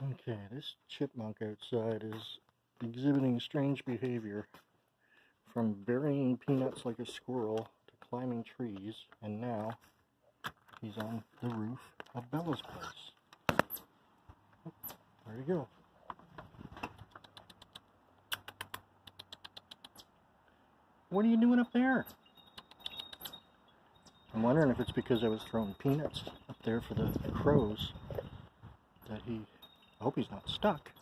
Okay, this chipmunk outside is exhibiting strange behavior, from burying peanuts like a squirrel to climbing trees, and now he's on the roof of Bella's place. There you go. What are you doing up there? I'm wondering if it's because I was throwing peanuts up there for the crows that I hope he's not stuck.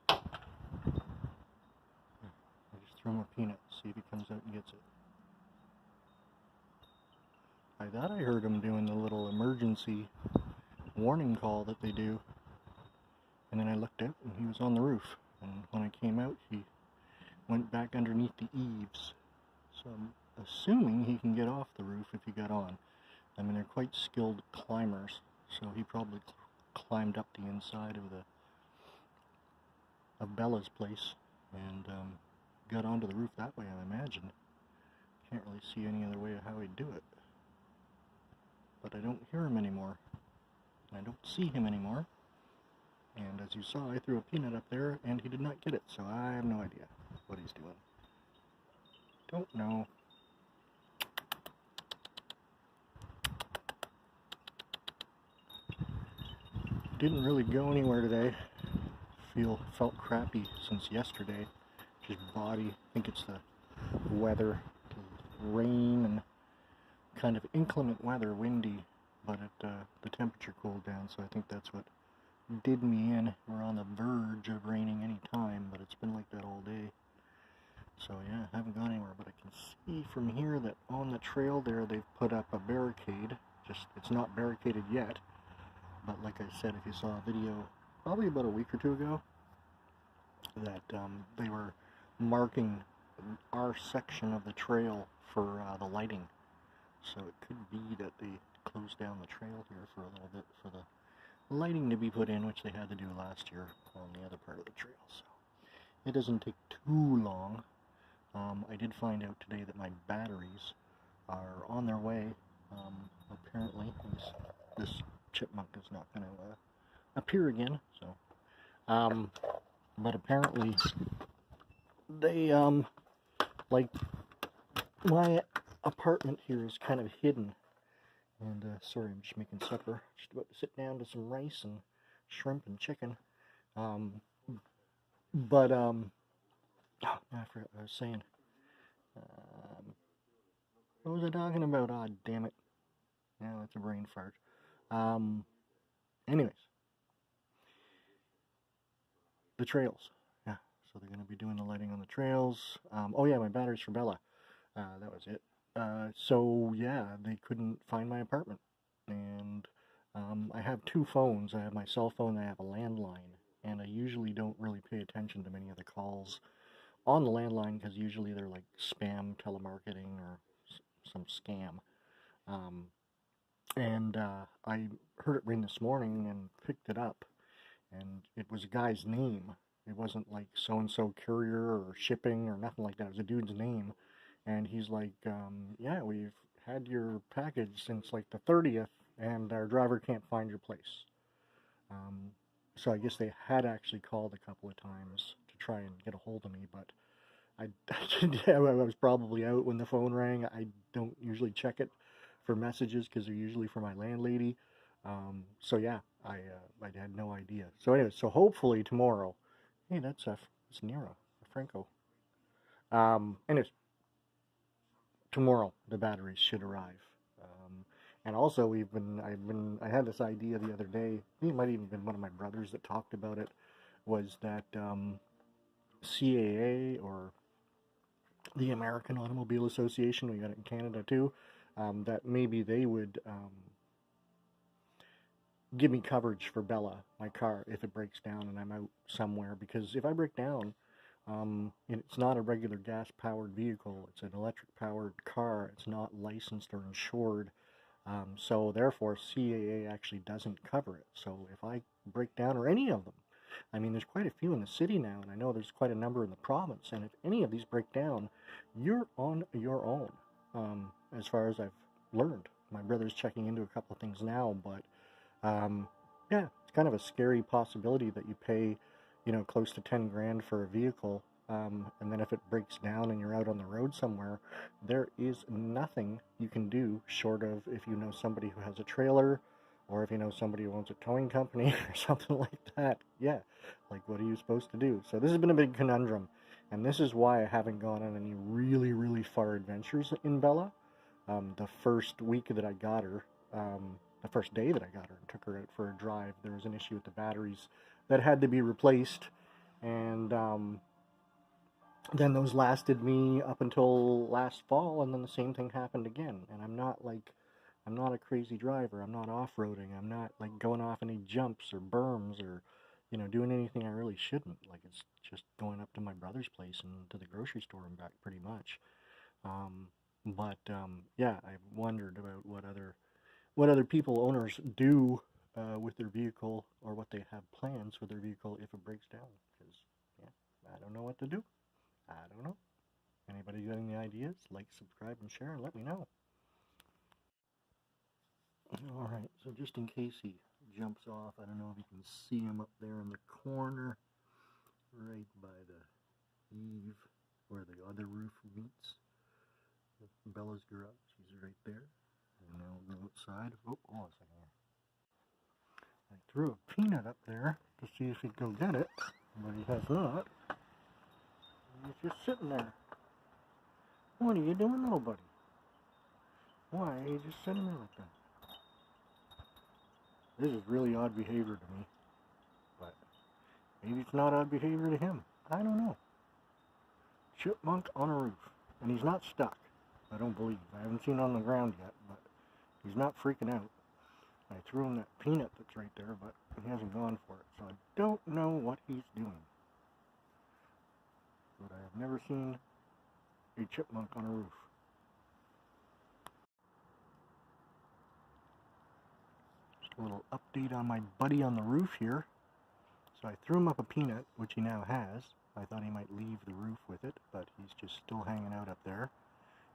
I just throw him a peanut, see if he comes out and gets it. I thought I heard him doing the little emergency warning call that they do. And then I looked out and he was on the roof. And when I came out, he went back underneath the eaves. So I'm assuming he can get off the roof if he got on. I mean, they're quite skilled climbers, so he probably climbed up the inside of Bella's place and got onto the roof that way, I imagine. Can't really see any other way of how he'd do it. But I don't hear him anymore. I don't see him anymore. And as you saw, I threw a peanut up there and he did not get it, so I have no idea what he's doing. Don't know. Didn't really go anywhere today. Felt crappy since yesterday. Just body, I think it's the weather, the rain and kind of inclement weather, windy, but the temperature cooled down, so I think that's what did me in. We're on the verge of raining any time, but it's been like that all day. So yeah, I haven't gone anywhere, but I can see from here that on the trail there they've put up a barricade. It's not barricaded yet, but like I said, if you saw a video probably about a week or two ago, that they were marking our section of the trail for the lighting. So it could be that they closed down the trail here for a little bit for the lighting to be put in, which they had to do last year on the other part of the trail. So it doesn't take too long. I did find out today that my batteries are on their way. Apparently, this chipmunk is not going to appear again. So, but apparently they like my apartment here is kind of hidden. And sorry, I'm just making supper. Just about to sit down to some rice and shrimp and chicken. Oh, I forgot what I was saying. What was I talking about? Ah, damn it. Yeah, that's a brain fart. Anyways. The trails. Yeah, so they're going to be doing the lighting on the trails. Oh yeah, my batteries for Bella. That was it. So yeah, they couldn't find my apartment. And I have two phones. I have my cell phone and I have a landline. And I usually don't really pay attention to many of the calls on the landline because usually they're like spam telemarketing or some scam. I heard it ring this morning and picked it up, and it was a guy's name. It wasn't like so-and-so courier or shipping or nothing like that. It was a dude's name, and he's like, yeah, we've had your package since like the 30th, and our driver can't find your place. So I guess they had actually called a couple of times to try and get a hold of me, but I was probably out when the phone rang. I don't usually check it for messages because they're usually for my landlady. So yeah, I had no idea. So anyway, so hopefully tomorrow. Hey, that's Nero, Franco. Anyways, tomorrow the batteries should arrive. And also I had this idea the other day. I think it might even been one of my brothers that talked about it. Was that CAA, or the American Automobile Association, we got it in Canada too, that maybe they would give me coverage for Bella, my car, if it breaks down and I'm out somewhere. Because if I break down, it's not a regular gas-powered vehicle, it's an electric-powered car, it's not licensed or insured, so therefore CAA actually doesn't cover it. So if I break down, or any of them, I mean, there's quite a few in the city now, and I know there's quite a number in the province, and if any of these break down, you're on your own, as far as I've learned. My brother's checking into a couple of things now, but yeah, it's kind of a scary possibility that you pay, you know, close to 10 grand for a vehicle, and then if it breaks down and you're out on the road somewhere, there is nothing you can do short of, if you know somebody who has a trailer, or if you know somebody who owns a towing company or something like that. Yeah, like, what are you supposed to do? So this has been a big conundrum, and this is why I haven't gone on any really, really far adventures in Bella. The first week that I got her, the first day that I got her and took her out for a drive, there was an issue with the batteries that had to be replaced, and then those lasted me up until last fall, and then the same thing happened again. And I'm not a crazy driver. I'm not off-roading. I'm not like going off any jumps or berms or, you know, doing anything I really shouldn't. Like, it's just going up to my brother's place and to the grocery store and back, pretty much. Yeah, I've wondered about what other people, owners, do with their vehicle, or what they have plans for their vehicle if it breaks down. Because, yeah, I don't know what to do. I don't know. Anybody got any ideas? Like, subscribe, and share, and let me know. Alright, so just in case he jumps off, I don't know if you can see him up there in the corner, right by the eave where the other roof meets Bella's garage. He's right there. And now we'll go outside. Oh, hold on a second here. I threw a peanut up there to see if he'd go get it, but he has not. He's just sitting there. What are you doing, little buddy? Why are you just sitting there like that? This is really odd behavior to me, but maybe it's not odd behavior to him. I don't know. Chipmunk on a roof, and he's not stuck. I don't believe. I haven't seen it on the ground yet, but he's not freaking out. I threw him that peanut that's right there, but he hasn't gone for it, so I don't know what he's doing. But I have never seen a chipmunk on a roof. Just a little update on my buddy on the roof here. So I threw him up a peanut, which he now has. I thought he might leave the roof with it, but he's just still hanging out up there.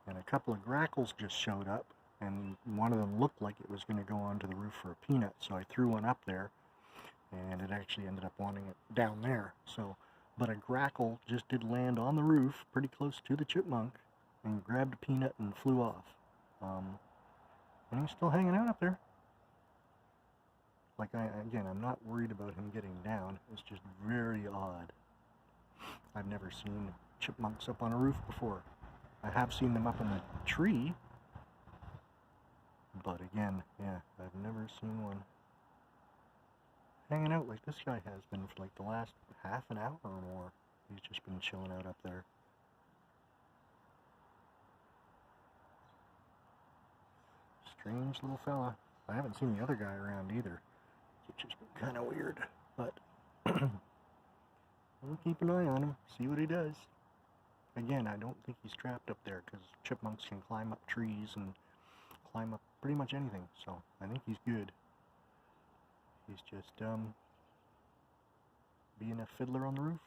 And a couple of grackles just showed up, and one of them looked like it was going to go onto the roof for a peanut, so I threw one up there, and it actually ended up wanting it down there. So, but a grackle just did land on the roof, pretty close to the chipmunk, and grabbed a peanut and flew off. And he's still hanging out up there. Like, again, I'm not worried about him getting down. It's just very odd. I've never seen chipmunks up on a roof before. I have seen them up in the tree, but again, yeah, I've never seen one hanging out like this guy has been for like the last half an hour or more. He's just been chilling out up there. Strange little fella. I haven't seen the other guy around either, which has been kind of weird, but we'll keep an eye on him, see what he does. Again, I don't think he's trapped up there, because chipmunks can climb up trees and climb up pretty much anything, so I think he's good. He's just being a fiddler on the roof.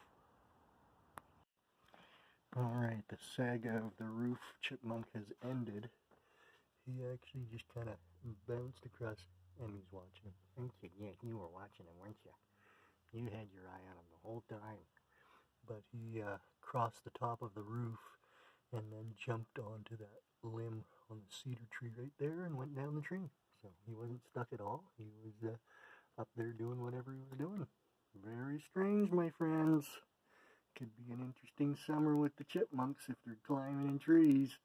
Alright, the saga of the roof chipmunk has ended. He actually just kind of bounced across, and he's watching him. Thank you. Yeah, you were watching him, weren't you? You had your eye on him the whole time. But he crossed the top of the roof and then jumped onto that limb on the cedar tree right there and went down the tree. So he wasn't stuck at all. He was up there doing whatever he was doing. Very strange, my friends. Could be an interesting summer with the chipmunks if they're climbing in trees.